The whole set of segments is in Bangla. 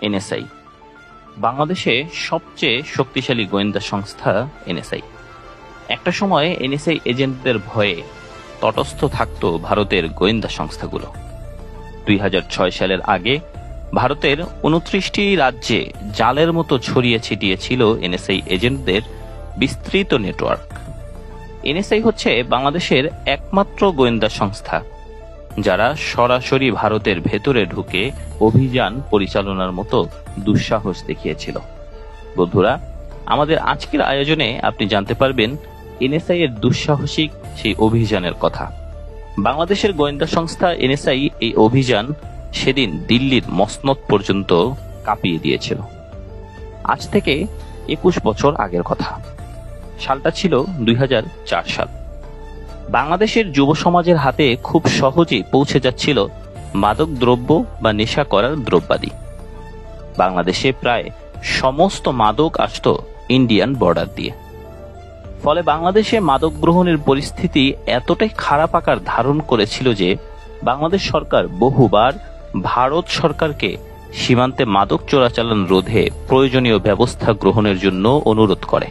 এনএসআই বাংলাদেশে সবচেয়ে শক্তিশালী গোয়েন্দা সংস্থা এনএসআই। একটা সময় এনএসআই এজেন্টদের ভয়ে তটস্থ থাকত ভারতের গোয়েন্দা সংস্থাগুলো। 2006 সালের আগে ভারতের 29টি রাজ্যে জালের মতো ছড়িয়ে ছিটিয়ে ছিল এনএসআই এজেন্টদের বিস্তৃত নেটওয়ার্ক। এনএসআই হচ্ছে বাংলাদেশের একমাত্র গোয়েন্দা সংস্থা যারা সরাসরি ভারতের ভেতরে ঢুকে অভিযান পরিচালনার মতো দুঃসাহস দেখিয়েছিল। বন্ধুরা, আমাদের আজকের আয়োজনে আপনি জানতে পারবেন এনএসআই এর দুঃসাহসিক সেই অভিযানের কথা। বাংলাদেশের গোয়েন্দা সংস্থা এনএসআই এই অভিযান সেদিন দিল্লির মসনদ পর্যন্ত কাঁপিয়ে দিয়েছিল। আজ থেকে 21 বছর আগের কথা। সালটা ছিল 2004 সাল। বাংলাদেশের যুব সমাজের হাতে খুব সহজেই পৌঁছে যাচ্ছিল মাদক দ্রব্য বা নেশা করার দ্রব্যাদি। বাংলাদেশে প্রায় সমস্ত মাদক আসত ইন্ডিয়ান বর্ডার দিয়ে। ফলে বাংলাদেশে মাদক গ্রহণের পরিস্থিতি এতটাই খারাপ আকার ধারণ করেছিল যে বাংলাদেশ সরকার বহুবার ভারত সরকারকে সীমান্তে মাদক চোরাচালান রোধে প্রয়োজনীয় ব্যবস্থা গ্রহণের জন্য অনুরোধ করে।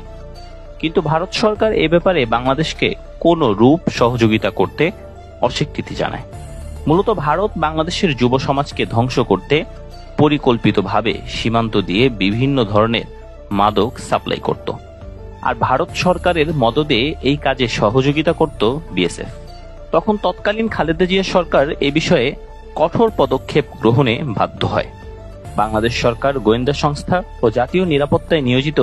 কিন্তু ভারত সরকার এ ব্যাপারে বাংলাদেশকে কোন রূপ সহযোগিতা করতে অস্বীকৃতি জানায়। মূলত ভারত বাংলাদেশের যুব সমাজকে ধ্বংস করতে পরিকল্পিতভাবে সীমান্ত দিয়ে বিভিন্ন ধরনের মাদক সাপ্লাই করত, আর ভারত সরকারের মদদে এই কাজে সহযোগিতা করত বিএসএফ। তখন তৎকালীন খালেদা জিয়া সরকার এ বিষয়ে কঠোর পদক্ষেপ গ্রহণে বাধ্য হয়। বাংলাদেশ সরকার গোয়েন্দা সংস্থা ও জাতীয় নিরাপত্তায় নিয়োজিত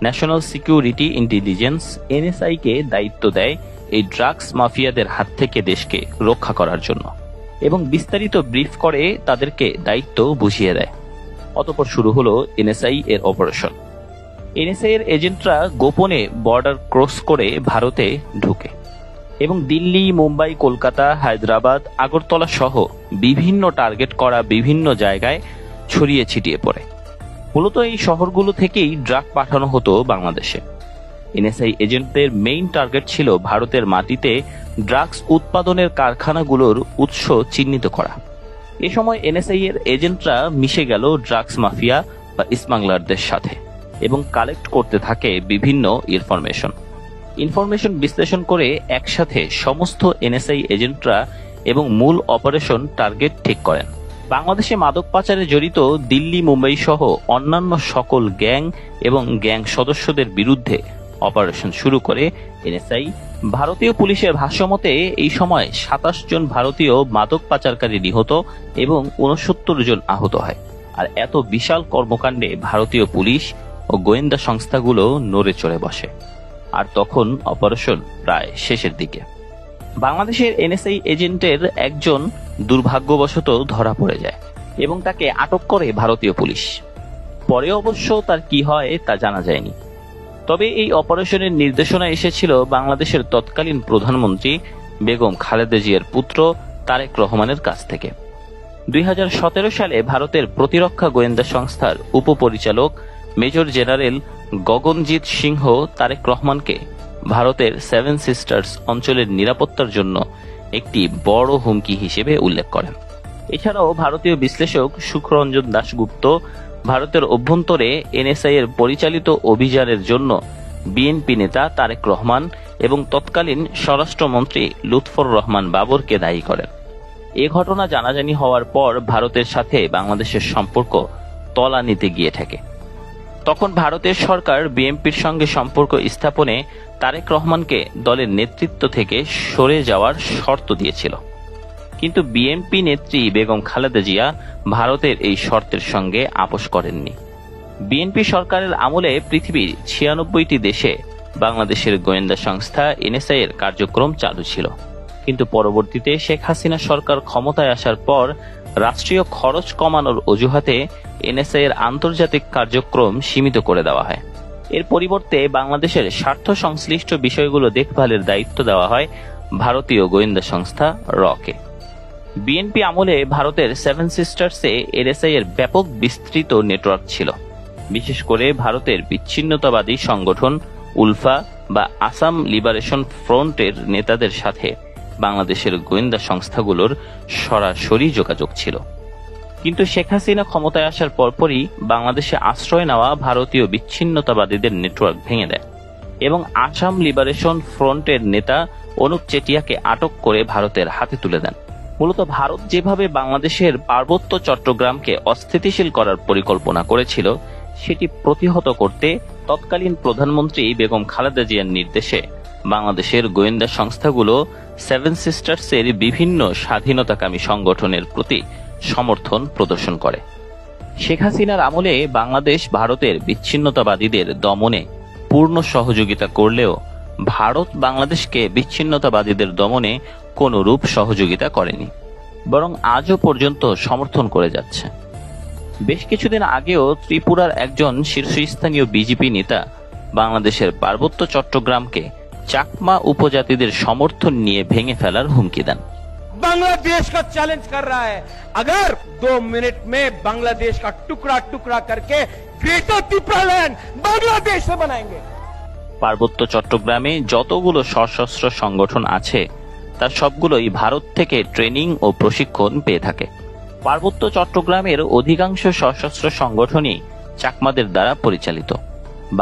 ন্যাশনাল সিকিউরিটি ইন্টেলিজেন্স এনএসআই কে দায়িত্ব দেয় এই ড্রাগস মাফিয়াদের হাত থেকে দেশকে রক্ষা করার জন্য, এবং বিস্তারিত ব্রিফ করে তাদেরকে দায়িত্ব বুঝিয়ে দেয়। অতঃপর শুরু হলো এনএসআই এর অপারেশন। এনএসআই এর এজেন্টরা গোপনে বর্ডার ক্রস করে ভারতে ঢুকে এবং দিল্লি, মুম্বাই, কলকাতা, হায়দ্রাবাদ, আগরতলা সহ বিভিন্ন টার্গেট করা বিভিন্ন জায়গায় ছড়িয়ে ছিটিয়ে পড়ে। মূলত এই শহরগুলো থেকেই ড্রাগ পাঠানো হতো বাংলাদেশে। এনএসআই এজেন্টদের মেইন টার্গেট ছিল ভারতের মাটিতে ড্রাগস উৎপাদনের কারখানাগুলোর উৎস চিহ্নিত করা। এ সময় এনএসআই এর এজেন্টরা মিশে গেল ড্রাগস মাফিয়া বা স্মাগলারদের সাথে এবং কালেক্ট করতে থাকে বিভিন্ন ইনফরমেশন বিশ্লেষণ করে একসাথে সমস্ত এনএসআই এজেন্টরা এবং মূল অপারেশন টার্গেট ঠিক করেন। বাংলাদেশে মাদক পাচারে জড়িত দিল্লি, মুম্বাই সহ অন্যান্য সকল গ্যাং এবং গ্যাং সদস্যদের বিরুদ্ধে অপারেশন শুরু করে এনএসআই। ভারতীয় পুলিশের ভাষ্যমতে এই সময় 27 জন ভারতীয় মাদক পাচারকারী নিহত এবং 69 জন আহত হয়। আর এত বিশাল কর্মকাণ্ডে ভারতীয় পুলিশ ও গোয়েন্দা সংস্থাগুলো নড়ে চড়ে বসে। আর তখন অপারেশন প্রায় শেষের দিকে। বাংলাদেশের এনএসআই এজেন্টের একজন দুর্ভাগ্যবশত ধরা পড়ে যায় এবং তাকে আটক করে ভারতীয় পুলিশ। পরে অবশ্য তার কি হয় তা জানা যায়নি। তবে এই অপারেশনের নির্দেশনা এসেছিল বাংলাদেশের তৎকালীন প্রধানমন্ত্রী বেগম খালেদা জিয়ার পুত্র তারেক রহমানের কাছ থেকে। 2017 সালে ভারতের প্রতিরক্ষা গোয়েন্দা সংস্থার উপপরিচালক মেজর জেনারেল গগনজিৎ সিংহ তারেক রহমানকে ভারতের 7 সিস্টার্স অঞ্চলের নিরাপত্তার জন্য একটি বড় হুমকি হিসেবে উল্লেখ করেন। এছাড়াও ভারতীয় বিশ্লেষক সুখরঞ্জন দাশগুপ্ত ভারতের অভ্যন্তরে এনএসআই এর পরিচালিত অভিযানের জন্য বিএনপি নেতা তারেক রহমান এবং তৎকালীন স্বরাষ্ট্রমন্ত্রী লুৎফর রহমান বাবরকে দায়ী করেন। এ ঘটনা জানাজানি হওয়ার পর ভারতের সাথে বাংলাদেশের সম্পর্ক তলানিতে গিয়ে ঠেকে। তখন ভারতের সরকার বিএনপির সঙ্গে সম্পর্ক স্থাপনে তারেক রহমানকে দলের নেতৃত্ব থেকে সরে যাওয়ার শর্ত দিয়েছিল, কিন্তু বিএনপি নেত্রী বেগম খালেদা জিয়া ভারতের এই শর্তের সঙ্গে আপোষ করেননি। বিএনপি সরকারের আমলে পৃথিবীর 96টি দেশে বাংলাদেশের গোয়েন্দা সংস্থা এনএসআই এর কার্যক্রম চালু ছিল, কিন্তু পরবর্তীতে শেখ হাসিনা সরকার ক্ষমতায় আসার পর রাষ্ট্রীয় খরচ কমানোর অজুহাতে এনএসআই এর আন্তর্জাতিক কার্যক্রম সীমিত করে দেওয়া হয়। এর পরিবর্তে বাংলাদেশের স্বার্থ সংশ্লিষ্ট বিষয়গুলো দেখভালের দায়িত্ব দেওয়া হয় ভারতীয় গোয়েন্দা সংস্থা রকে। বিএনপি আমলে ভারতের 7 সিস্টার্সে এনএসআই এর ব্যাপক বিস্তৃত নেটওয়ার্ক ছিল। বিশেষ করে ভারতের বিচ্ছিন্নতাবাদী সংগঠন উলফা বা আসাম লিবারেশন ফ্রন্টের নেতাদের সাথে বাংলাদেশের গোয়েন্দা সংস্থাগুলোর সরাসরি যোগাযোগ ছিল। কিন্তু শেখ হাসিনা ক্ষমতায় আসার পরপরই বাংলাদেশে আশ্রয় নেওয়া ভারতীয় বিচ্ছিন্নতাবাদীদের নেটওয়ার্ক ভেঙে দেয় এবং আসাম লিবারেশন ফ্রন্টের নেতা অনুপ চেটিয়াকে আটক করে ভারতের হাতে তুলে দেন। মূলত ভারত যেভাবে বাংলাদেশের পার্বত্য চট্টগ্রামকে অস্থিতিশীল করার পরিকল্পনা করেছিল, সেটি প্রতিহত করতে তৎকালীন প্রধানমন্ত্রী বেগম খালেদা জিয়ার নির্দেশে বাংলাদেশের গোয়েন্দা সংস্থাগুলো সেভেন সিস্টার্সের বিভিন্ন স্বাধীনতাকামী সংগঠনের প্রতি সমর্থন প্রদর্শন করে। শেখ হাসিনার আমলে বাংলাদেশ ভারতের বিচ্ছিন্নতাবাদীদের দমনে পূর্ণ সহযোগিতা করলেও ভারত বাংলাদেশকে বিচ্ছিন্নতাবাদীদের দমনে কোনো রূপ সহযোগিতা করেনি, বরং আজও পর্যন্ত সমর্থন করে যাচ্ছে। বেশ কিছুদিন আগেও ত্রিপুরার একজন শীর্ষস্থানীয় বিজেপি নেতা বাংলাদেশের পার্বত্য চট্টগ্রামকে চাকমা উপজাতিদের সমর্থন নিয়ে ভেঙে ফেলার হুমকি দেন। बांग्लादेश का चैलेंज कर रहा है, अगर 2 मिनट में बांग्लादेश का टुकड़ा टुकड़ा करके ग्रेटर त्रिपुरालैंड बांग्लादेश से बनाएंगे। পার্বত্য চট্টগ্রামে যতগুলো সশস্ত্র সংগঠন আছে তার সবগুলোই ভারত থেকে ট্রেনিং ও প্রশিক্ষণ পেয়ে থাকে। পার্বত্য চট্টগ্রামের অধিকাংশ সশস্ত্র সংগঠনই চাকমাদের দ্বারা পরিচালিত।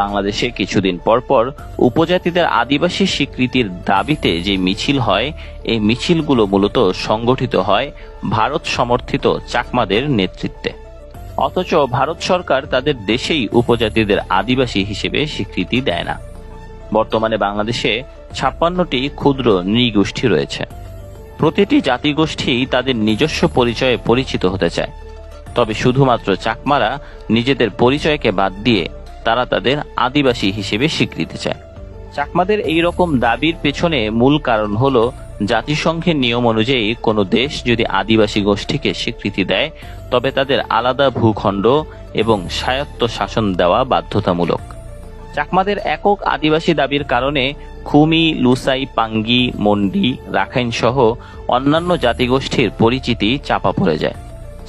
বাংলাদেশে কিছুদিন পরপর উপজাতিদের আদিবাসী স্বীকৃতির দাবিতে যে মিছিল হয়, এই মিছিলগুলো মূলত সংগঠিত হয় ভারত সমর্থিত চাকমাদের নেতৃত্বে। অথচ ভারত সরকার তাদের দেশেই উপজাতিদের আদিবাসী হিসেবে স্বীকৃতি দেয় না। বর্তমানে বাংলাদেশে 56টি ক্ষুদ্র নৃগোষ্ঠী রয়েছে। প্রতিটি জাতিগোষ্ঠী তাদের নিজস্ব পরিচয়ে পরিচিত হতে চায়, তবে শুধুমাত্র চাকমারা নিজেদের পরিচয়কে বাদ দিয়ে তারা তাদের আদিবাসী হিসেবে স্বীকৃতি চায়। চাকমাদের এই রকম দাবির পেছনে মূল কারণ হলো জাতিসংঘের নিয়ম অনুযায়ী কোনো দেশ যদি আদিবাসী গোষ্ঠীকে স্বীকৃতি দেয় তবে তাদের আলাদা ভূখণ্ড এবং স্বায়ত্ত শাসন দেওয়া বাধ্যতামূলক। চাকমাদের একক আদিবাসী দাবির কারণে খুমি, লুসাই, পাঙ্গি, মন্ডি, রাখাইন সহ অন্যান্য জাতিগোষ্ঠীর পরিচিতি চাপা পড়ে যায়।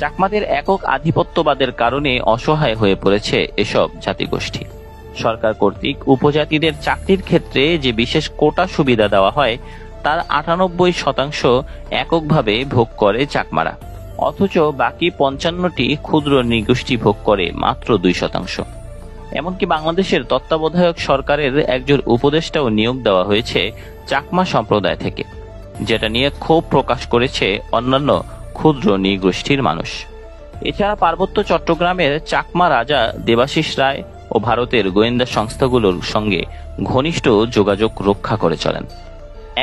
চাকমাদের একক আধিপত্যবাদের কারণে অসহায় হয়ে পড়েছে এসব জাতিগোষ্ঠী। সরকার কর্তৃক উপজাতিদের চাকরির ক্ষেত্রে যে বিশেষ কোটা সুবিধা দেওয়া হয় তার 98% এককভাবে ভোগ করে চাকমারা, অথচ বাকি 55টি ক্ষুদ্র নৃগোষ্ঠী ভোগ করে মাত্র 2%। এমনকি বাংলাদেশের তত্ত্বাবধায়ক সরকারের একজন উপদেষ্টাও নিয়োগ দেওয়া হয়েছে চাকমা সম্প্রদায় থেকে, যেটা নিয়ে ক্ষোভ প্রকাশ করেছে অন্যান্য ক্ষুদ্র নৃগোষ্ঠীর মানুষ। এছাড়া পার্বত্য চট্টগ্রামের চাকমা রাজা দেবাশিস রায় ও ভারতের গোয়েন্দা সংস্থাগুলোর সঙ্গে ঘনিষ্ঠ যোগাযোগ রক্ষা করে চলেন।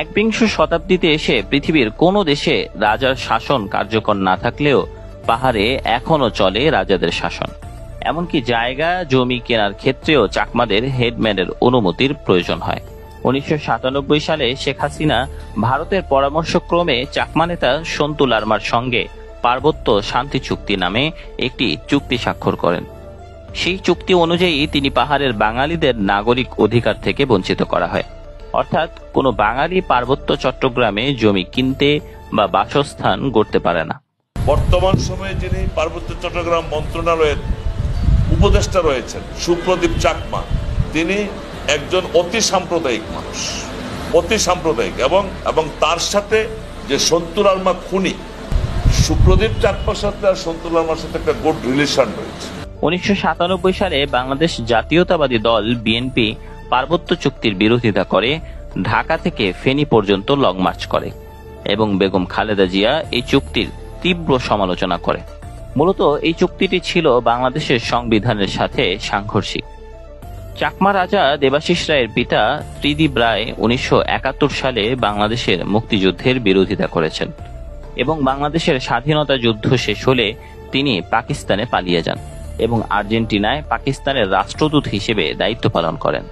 21শ শতাব্দীতে এসে পৃথিবীর কোনো দেশে রাজার শাসন কার্যকর না থাকলেও পাহাড়ে এখনো চলে রাজাদের শাসন। এমনকি জায়গা জমি কেনার ক্ষেত্রেও চাকমাদের হেডম্যানের অনুমতির প্রয়োজন হয়। 1997 সালে শেখ হাসিনা ভারতের পরামর্শক্রমে চাকমা নেতা সন্তু লারমার সঙ্গে পার্বত্য শান্তি চুক্তি নামে একটি চুক্তি স্বাক্ষর করেন। সেই চুক্তি অনুযায়ী তিনি পাহাড়ের বাঙালিদের নাগরিক অধিকার থেকে বঞ্চিত করা হয়, অর্থাৎ কোনো বাঙালি পার্বত্য চট্টগ্রামে জমি কিনতে বা বাসস্থান গড়তে পারে না। বর্তমান সময়ে যিনি পার্বত্য চট্টগ্রাম মন্ত্রণালয়ের উপদেষ্টা রয়েছেন সুপ্রদীপ চাকমা, তিনি একজন অতি সাম্প্রদায়িক মানুষ, অতি সাম্প্রদায়িক, এবং তার সাথে যে সন্তু লারমা খুনি, সুপ্রদীপ চাকমার সাথে আর সন্তু লারমার সাথে একটা গুড রিলেশন রয়েছে। 1997 সালে বাংলাদেশ জাতীয়তাবাদী দল বিএনপি পার্বত্য চুক্তির বিরোধিতা করে ঢাকা থেকে ফেনী পর্যন্ত লং মার্চ করে এবং বেগম খালেদা জিয়া এই চুক্তির তীব্র সমালোচনা করে। মূলত এই চুক্তিটি ছিল বাংলাদেশের সংবিধানের সাথে সাংঘর্ষিক। চাকমা রাজা দেবাশিস রায়ের পিতা ত্রিদিব রায় 1971 সালে বাংলাদেশের মুক্তিযুদ্ধের বিরোধিতা করেছেন এবং বাংলাদেশের স্বাধীনতা যুদ্ধ শেষ হলে তিনি পাকিস্তানে পালিয়ে যান এবং আর্জেন্টিনায় পাকিস্তানের রাষ্ট্রদূত হিসেবে দায়িত্ব পালন করেন।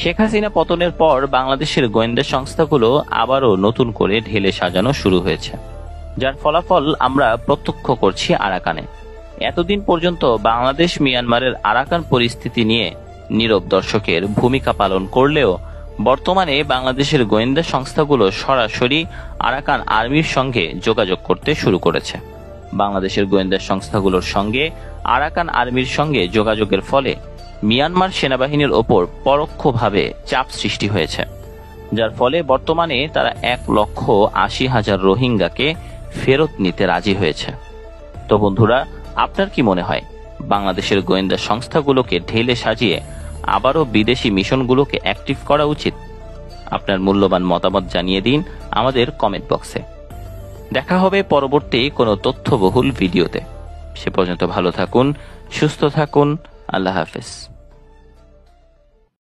শেখ হাসিনা পতনের পর বাংলাদেশের গোয়েন্দা সংস্থাগুলো আবারও নতুন করে ঢেলে সাজানো শুরু হয়েছে, যার ফলাফল আমরা প্রত্যক্ষ করছি আরাকানে। এতদিন পর্যন্ত বাংলাদেশ মিয়ানমারের আরাকান পরিস্থিতি নিয়ে নীরব দর্শকের ভূমিকা পালন করলেও বর্তমানে বাংলাদেশের গোয়েন্দা সংস্থাগুলো সরাসরি আরাকান আর্মির সঙ্গে যোগাযোগ করতে শুরু করেছে। বাংলাদেশের গোয়েন্দা সংস্থাগুলোর সঙ্গে আরাকান আর্মির সঙ্গে যোগাযোগের ফলে মিয়ানমার সেনাবাহিনীর ওপর পরোক্ষভাবে চাপ সৃষ্টি হয়েছে, যার ফলে বর্তমানে তারা 1,80,000 রোহিঙ্গাকে ফেরত নিতে রাজি হয়েছে। তো বন্ধুরা, আপনার কি মনে হয় বাংলাদেশের গোয়েন্দা সংস্থাগুলোকে ঢেলে সাজিয়ে আবারও বিদেশি মিশনগুলোকে অ্যাক্টিভ করা উচিত? আপনার মূল্যবান মতামত জানিয়ে দিন আমাদের কমেন্ট বক্সে। দেখা হবে পরবর্তী কোনো তথ্যবহুল ভিডিওতে। সে পর্যন্ত ভালো থাকুন, সুস্থ থাকুন। আল্লাহ হাফেজ।